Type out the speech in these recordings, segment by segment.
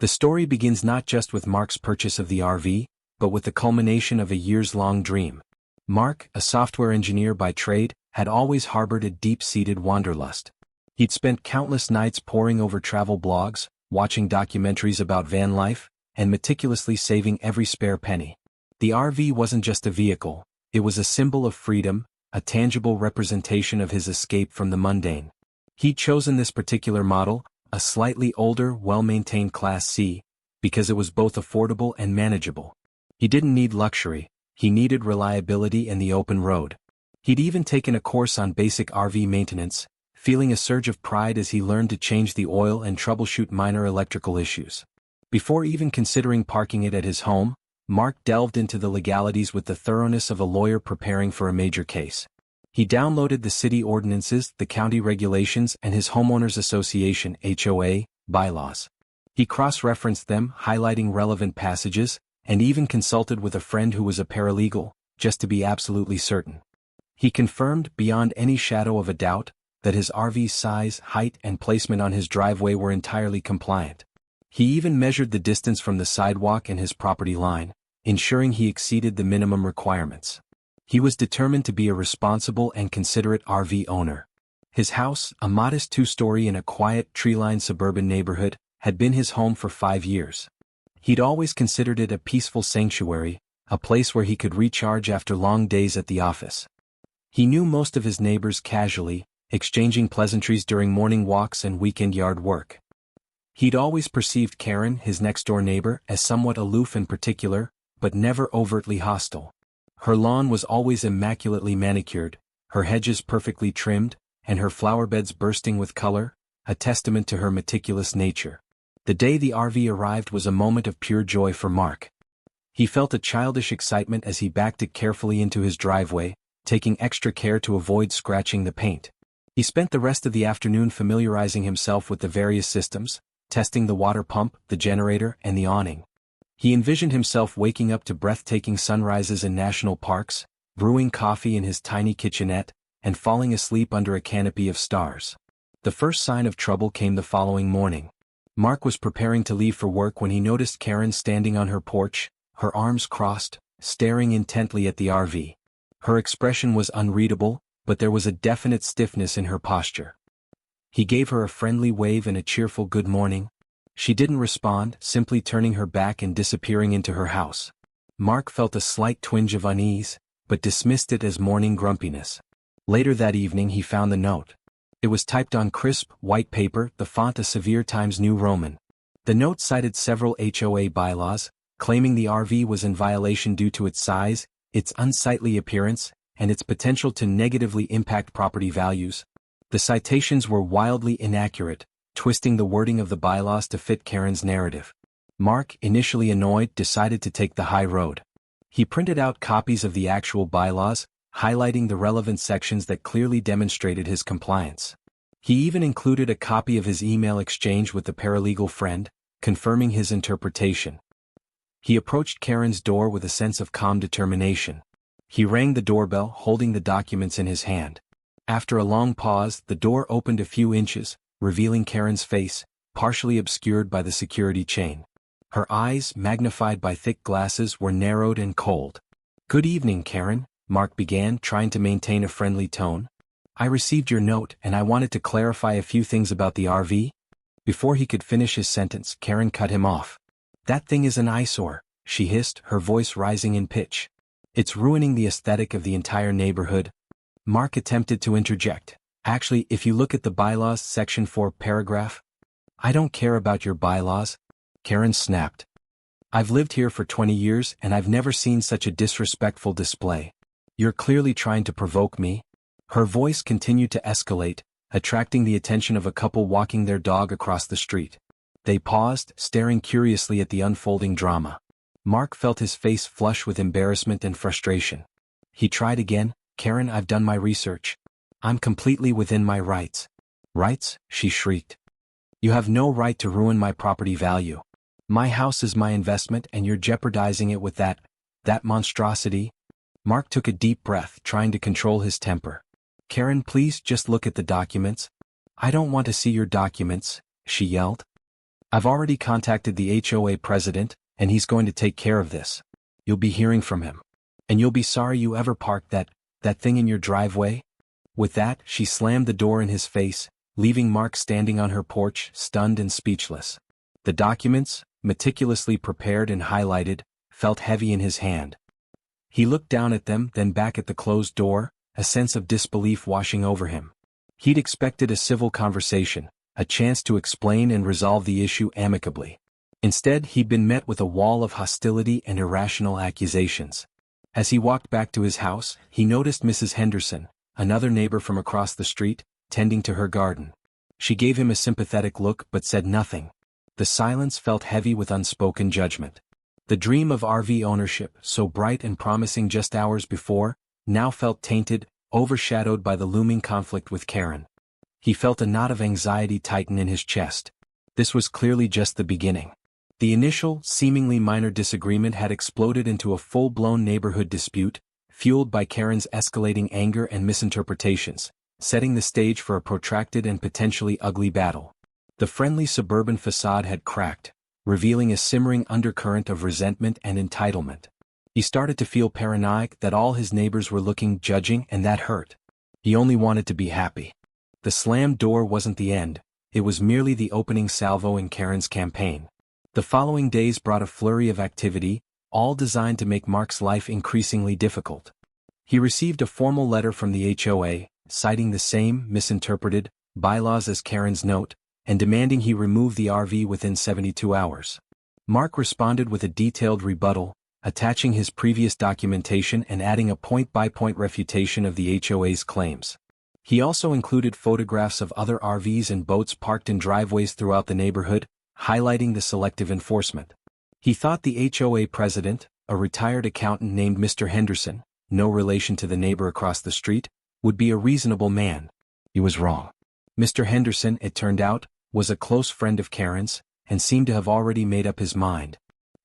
The story begins not just with Mark's purchase of the RV, but with the culmination of a years-long dream. Mark, a software engineer by trade, had always harbored a deep-seated wanderlust. He'd spent countless nights poring over travel blogs, watching documentaries about van life, and meticulously saving every spare penny. The RV wasn't just a vehicle, it was a symbol of freedom, a tangible representation of his escape from the mundane. He'd chosen this particular model, a slightly older, well-maintained Class C, because it was both affordable and manageable. He didn't need luxury, he needed reliability and the open road. He'd even taken a course on basic RV maintenance, feeling a surge of pride as he learned to change the oil and troubleshoot minor electrical issues. Before even considering parking it at his home, Mark delved into the legalities with the thoroughness of a lawyer preparing for a major case. He downloaded the city ordinances, the county regulations, and his homeowners association (HOA) bylaws. He cross-referenced them, highlighting relevant passages, and even consulted with a friend who was a paralegal, just to be absolutely certain. He confirmed, beyond any shadow of a doubt, that his RV's size, height, and placement on his driveway were entirely compliant. He even measured the distance from the sidewalk and his property line, ensuring he exceeded the minimum requirements. He was determined to be a responsible and considerate RV owner. His house, a modest two-story in a quiet, tree-lined suburban neighborhood, had been his home for 5 years. He'd always considered it a peaceful sanctuary, a place where he could recharge after long days at the office. He knew most of his neighbors casually, exchanging pleasantries during morning walks and weekend yard work. He'd always perceived Karen, his next-door neighbor, as somewhat aloof and particular, but never overtly hostile. Her lawn was always immaculately manicured, her hedges perfectly trimmed, and her flower beds bursting with color, a testament to her meticulous nature. The day the RV arrived was a moment of pure joy for Mark. He felt a childish excitement as he backed it carefully into his driveway, taking extra care to avoid scratching the paint. He spent the rest of the afternoon familiarizing himself with the various systems, testing the water pump, the generator, and the awning. He envisioned himself waking up to breathtaking sunrises in national parks, brewing coffee in his tiny kitchenette, and falling asleep under a canopy of stars. The first sign of trouble came the following morning. Mark was preparing to leave for work when he noticed Karen standing on her porch, her arms crossed, staring intently at the RV. Her expression was unreadable, but there was a definite stiffness in her posture. He gave her a friendly wave and a cheerful good morning. She didn't respond, simply turning her back and disappearing into her house. Mark felt a slight twinge of unease, but dismissed it as morning grumpiness. Later that evening he found the note. It was typed on crisp, white paper, the font a severe Times New Roman. The note cited several HOA bylaws, claiming the RV was in violation due to its size, its unsightly appearance, and its potential to negatively impact property values. The citations were wildly inaccurate, twisting the wording of the bylaws to fit Karen's narrative. Mark, initially annoyed, decided to take the high road. He printed out copies of the actual bylaws, highlighting the relevant sections that clearly demonstrated his compliance. He even included a copy of his email exchange with the paralegal friend, confirming his interpretation. He approached Karen's door with a sense of calm determination. He rang the doorbell, holding the documents in his hand. After a long pause, the door opened a few inches, revealing Karen's face, partially obscured by the security chain. Her eyes, magnified by thick glasses, were narrowed and cold. "Good evening, Karen," Mark began, trying to maintain a friendly tone. "I received your note and I wanted to clarify a few things about the RV." Before he could finish his sentence, Karen cut him off. "That thing is an eyesore," she hissed, her voice rising in pitch. "It's ruining the aesthetic of the entire neighborhood." Mark attempted to interject. "Actually, if you look at the bylaws, section 4, paragraph..." "I don't care about your bylaws," Karen snapped. "I've lived here for 20 years and I've never seen such a disrespectful display. You're clearly trying to provoke me." Her voice continued to escalate, attracting the attention of a couple walking their dog across the street. They paused, staring curiously at the unfolding drama. Mark felt his face flush with embarrassment and frustration. He tried again. "Karen, I've done my research. I'm completely within my rights." "Rights?" she shrieked. "You have no right to ruin my property value. My house is my investment and you're jeopardizing it with that monstrosity." Mark took a deep breath, trying to control his temper. "Karen, please just look at the documents." "I don't want to see your documents," she yelled. I've already contacted the HOA president, and he's going to take care of this. You'll be hearing from him. And you'll be sorry you ever parked that thing in your driveway?" With that, she slammed the door in his face, leaving Mark standing on her porch, stunned and speechless. The documents, meticulously prepared and highlighted, felt heavy in his hand. He looked down at them, then back at the closed door, a sense of disbelief washing over him. He'd expected a civil conversation, a chance to explain and resolve the issue amicably. Instead, he'd been met with a wall of hostility and irrational accusations. As he walked back to his house, he noticed Mrs. Henderson, another neighbor from across the street, tending to her garden. She gave him a sympathetic look but said nothing. The silence felt heavy with unspoken judgment. The dream of RV ownership, so bright and promising just hours before, now felt tainted, overshadowed by the looming conflict with Karen. He felt a knot of anxiety tighten in his chest. This was clearly just the beginning. The initial, seemingly minor disagreement had exploded into a full-blown neighborhood dispute, fueled by Karen's escalating anger and misinterpretations, setting the stage for a protracted and potentially ugly battle. The friendly suburban facade had cracked, revealing a simmering undercurrent of resentment and entitlement. He started to feel paranoid that all his neighbors were looking, judging, and that hurt. He only wanted to be happy. The slammed door wasn't the end, it was merely the opening salvo in Karen's campaign. The following days brought a flurry of activity, all designed to make Mark's life increasingly difficult. He received a formal letter from the HOA, citing the same misinterpreted bylaws as Karen's note, and demanding he remove the RV within 72 hours. Mark responded with a detailed rebuttal, attaching his previous documentation and adding a point-by-point refutation of the HOA's claims. He also included photographs of other RVs and boats parked in driveways throughout the neighborhood, highlighting the selective enforcement. He thought the HOA president, a retired accountant named Mr. Henderson, no relation to the neighbor across the street, would be a reasonable man. He was wrong. Mr. Henderson, it turned out, was a close friend of Karen's, and seemed to have already made up his mind.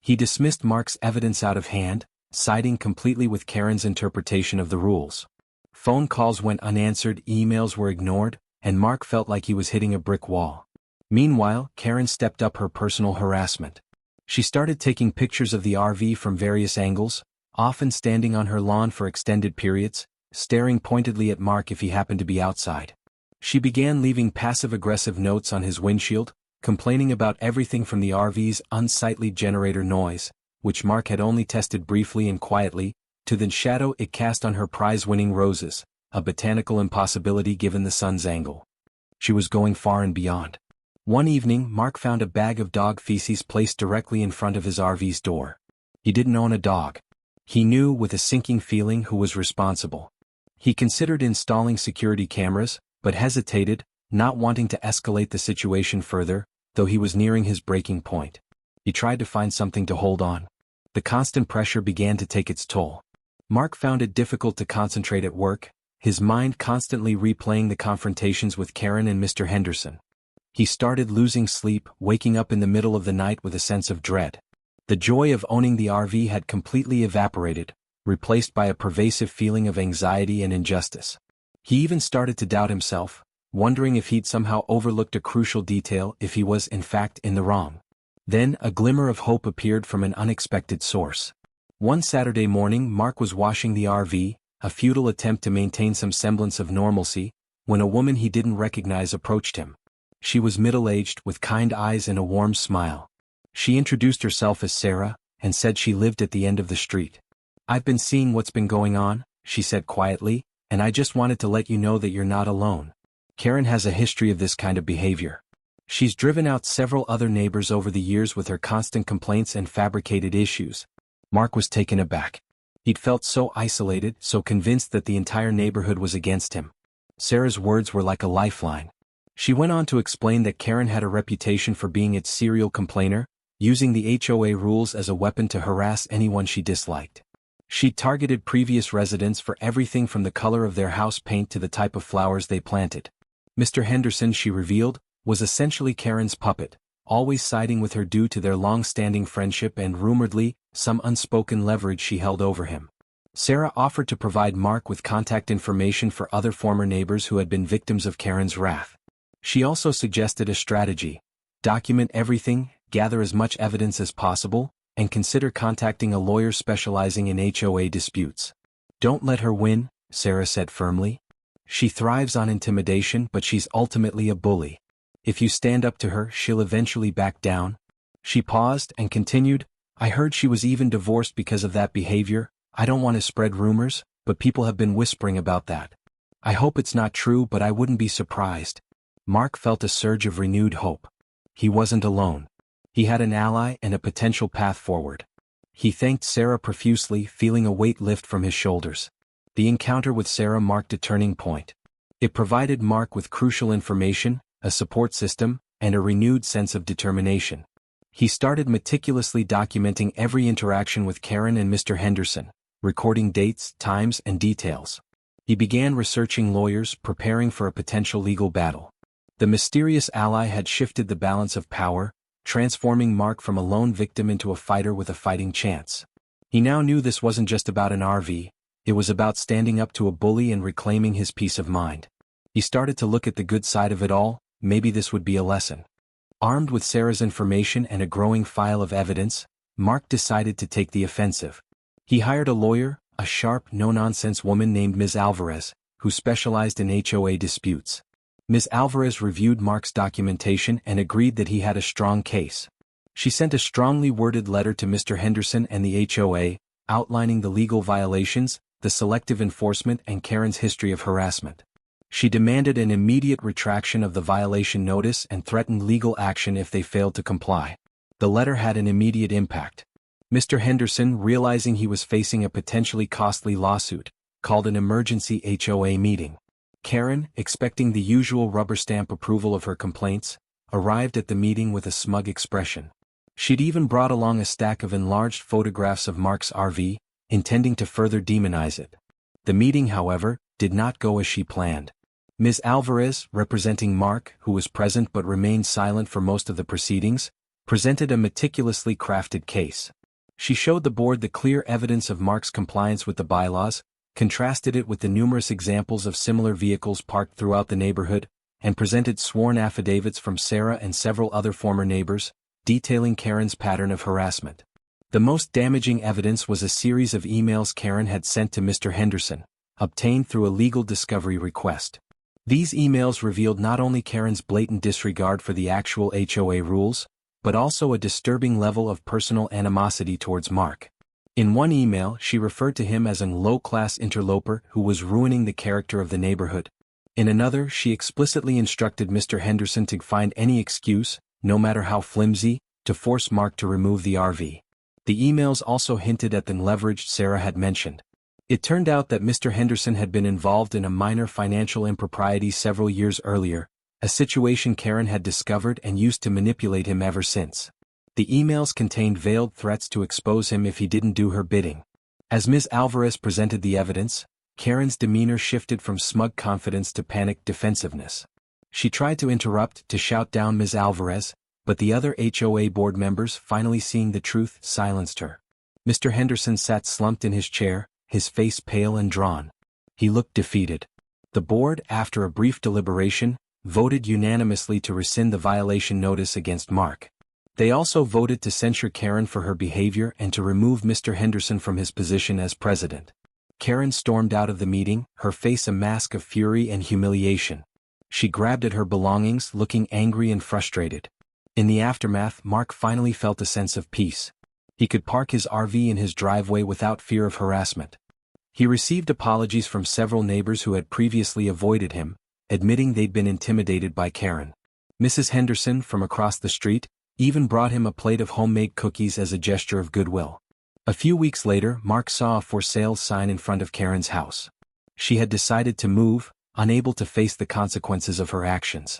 He dismissed Mark's evidence out of hand, siding completely with Karen's interpretation of the rules. Phone calls went unanswered, emails were ignored, and Mark felt like he was hitting a brick wall. Meanwhile, Karen stepped up her personal harassment. She started taking pictures of the RV from various angles, often standing on her lawn for extended periods, staring pointedly at Mark if he happened to be outside. She began leaving passive-aggressive notes on his windshield, complaining about everything from the RV's unsightly generator noise, which Mark had only tested briefly and quietly, to the shadow it cast on her prize-winning roses, a botanical impossibility given the sun's angle. She was going far and beyond. One evening, Mark found a bag of dog feces placed directly in front of his RV's door. He didn't own a dog. He knew with a sinking feeling who was responsible. He considered installing security cameras, but hesitated, not wanting to escalate the situation further, though he was nearing his breaking point. He tried to find something to hold on. The constant pressure began to take its toll. Mark found it difficult to concentrate at work, his mind constantly replaying the confrontations with Karen and Mr. Henderson. He started losing sleep, waking up in the middle of the night with a sense of dread. The joy of owning the RV had completely evaporated, replaced by a pervasive feeling of anxiety and injustice. He even started to doubt himself, wondering if he'd somehow overlooked a crucial detail, if he was in fact in the wrong. Then a glimmer of hope appeared from an unexpected source. One Saturday morning, Mark was washing the RV, a futile attempt to maintain some semblance of normalcy, when a woman he didn't recognize approached him. She was middle-aged, with kind eyes and a warm smile. She introduced herself as Sarah, and said she lived at the end of the street. "I've been seeing what's been going on," she said quietly, "and I just wanted to let you know that you're not alone. Karen has a history of this kind of behavior. She's driven out several other neighbors over the years with her constant complaints and fabricated issues." Mark was taken aback. He'd felt so isolated, so convinced that the entire neighborhood was against him. Sarah's words were like a lifeline. She went on to explain that Karen had a reputation for being its serial complainer, using the HOA rules as a weapon to harass anyone she disliked. She'd targeted previous residents for everything from the color of their house paint to the type of flowers they planted. Mr. Henderson, she revealed, was essentially Karen's puppet, always siding with her due to their long-standing friendship and, rumoredly, some unspoken leverage she held over him. Sarah offered to provide Mark with contact information for other former neighbors who had been victims of Karen's wrath. She also suggested a strategy: Document everything, gather as much evidence as possible, and consider contacting a lawyer specializing in HOA disputes. Don't let her win, Sarah said firmly. She thrives on intimidation, but she's ultimately a bully. If you stand up to her, she'll eventually back down. She paused and continued, I heard she was even divorced because of that behavior. I don't want to spread rumors, but people have been whispering about that. I hope it's not true, but I wouldn't be surprised. Mark felt a surge of renewed hope. He wasn't alone. He had an ally and a potential path forward. He thanked Sarah profusely, feeling a weight lift from his shoulders. The encounter with Sarah marked a turning point. It provided Mark with crucial information, a support system, and a renewed sense of determination. He started meticulously documenting every interaction with Karen and Mr. Henderson, recording dates, times, and details. He began researching lawyers, preparing for a potential legal battle. The mysterious ally had shifted the balance of power, transforming Mark from a lone victim into a fighter with a fighting chance. He now knew this wasn't just about an RV, it was about standing up to a bully and reclaiming his peace of mind. He started to look at the good side of it all, maybe this would be a lesson. Armed with Sarah's information and a growing file of evidence, Mark decided to take the offensive. He hired a lawyer, a sharp, no-nonsense woman named Ms. Alvarez, who specialized in HOA disputes. Ms. Alvarez reviewed Mark's documentation and agreed that he had a strong case. She sent a strongly worded letter to Mr. Henderson and the HOA, outlining the legal violations, the selective enforcement, and Karen's history of harassment. She demanded an immediate retraction of the violation notice and threatened legal action if they failed to comply. The letter had an immediate impact. Mr. Henderson, realizing he was facing a potentially costly lawsuit, called an emergency HOA meeting. Karen, expecting the usual rubber stamp approval of her complaints, arrived at the meeting with a smug expression. She'd even brought along a stack of enlarged photographs of Mark's RV, intending to further demonize it. The meeting, however, did not go as she planned. Ms. Alvarez, representing Mark, who was present but remained silent for most of the proceedings, presented a meticulously crafted case. She showed the board the clear evidence of Mark's compliance with the bylaws, contrasted it with the numerous examples of similar vehicles parked throughout the neighborhood, and presented sworn affidavits from Sarah and several other former neighbors, detailing Karen's pattern of harassment. The most damaging evidence was a series of emails Karen had sent to Mr. Henderson, obtained through a legal discovery request. These emails revealed not only Karen's blatant disregard for the actual HOA rules, but also a disturbing level of personal animosity towards Mark. In one email, she referred to him as an low-class interloper who was ruining the character of the neighborhood. In another, she explicitly instructed Mr. Henderson to find any excuse, no matter how flimsy, to force Mark to remove the RV. The emails also hinted at the leverage Sarah had mentioned. It turned out that Mr. Henderson had been involved in a minor financial impropriety several years earlier, a situation Karen had discovered and used to manipulate him ever since. The emails contained veiled threats to expose him if he didn't do her bidding. As Ms. Alvarez presented the evidence, Karen's demeanor shifted from smug confidence to panicked defensiveness. She tried to interrupt, to shout down Ms. Alvarez, but the other HOA board members, finally seeing the truth, silenced her. Mr. Henderson sat slumped in his chair, his face pale and drawn. He looked defeated. The board, after a brief deliberation, voted unanimously to rescind the violation notice against Mark. They also voted to censure Karen for her behavior and to remove Mr. Henderson from his position as president. Karen stormed out of the meeting, her face a mask of fury and humiliation. She grabbed at her belongings, looking angry and frustrated. In the aftermath, Mark finally felt a sense of peace. He could park his RV in his driveway without fear of harassment. He received apologies from several neighbors who had previously avoided him, admitting they'd been intimidated by Karen. Mrs. Henderson, from across the street, even brought him a plate of homemade cookies as a gesture of goodwill. A few weeks later, Mark saw a for sale sign in front of Karen's house. She had decided to move, unable to face the consequences of her actions.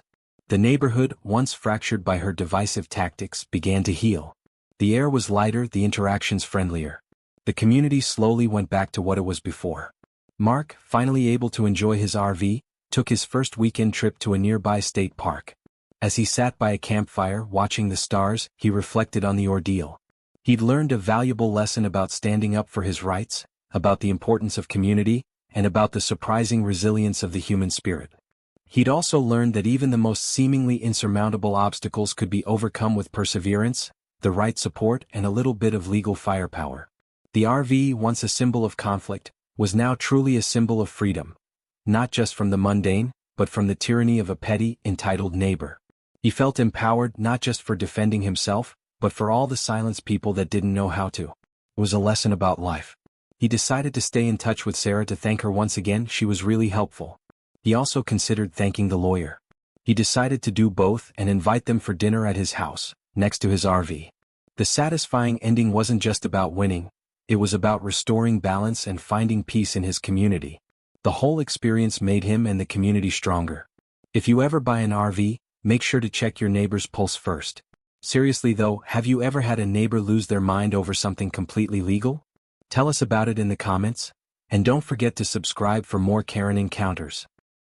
The neighborhood, once fractured by her divisive tactics, began to heal. The air was lighter, the interactions friendlier. The community slowly went back to what it was before. Mark, finally able to enjoy his RV, took his first weekend trip to a nearby state park. As he sat by a campfire watching the stars, he reflected on the ordeal. He'd learned a valuable lesson about standing up for his rights, about the importance of community, and about the surprising resilience of the human spirit. He'd also learned that even the most seemingly insurmountable obstacles could be overcome with perseverance, the right support, and a little bit of legal firepower. The RV, once a symbol of conflict, was now truly a symbol of freedom, not just from the mundane, but from the tyranny of a petty, entitled neighbor. He felt empowered not just for defending himself, but for all the silenced people that didn't know how to. It was a lesson about life. He decided to stay in touch with Sarah to thank her once again. She was really helpful. He also considered thanking the lawyer. He decided to do both and invite them for dinner at his house, next to his RV. The satisfying ending wasn't just about winning, it was about restoring balance and finding peace in his community. The whole experience made him and the community stronger. If you ever buy an RV, make sure to check your neighbor's pulse first. Seriously though, have you ever had a neighbor lose their mind over something completely legal? Tell us about it in the comments, and don't forget to subscribe for more Karen encounters.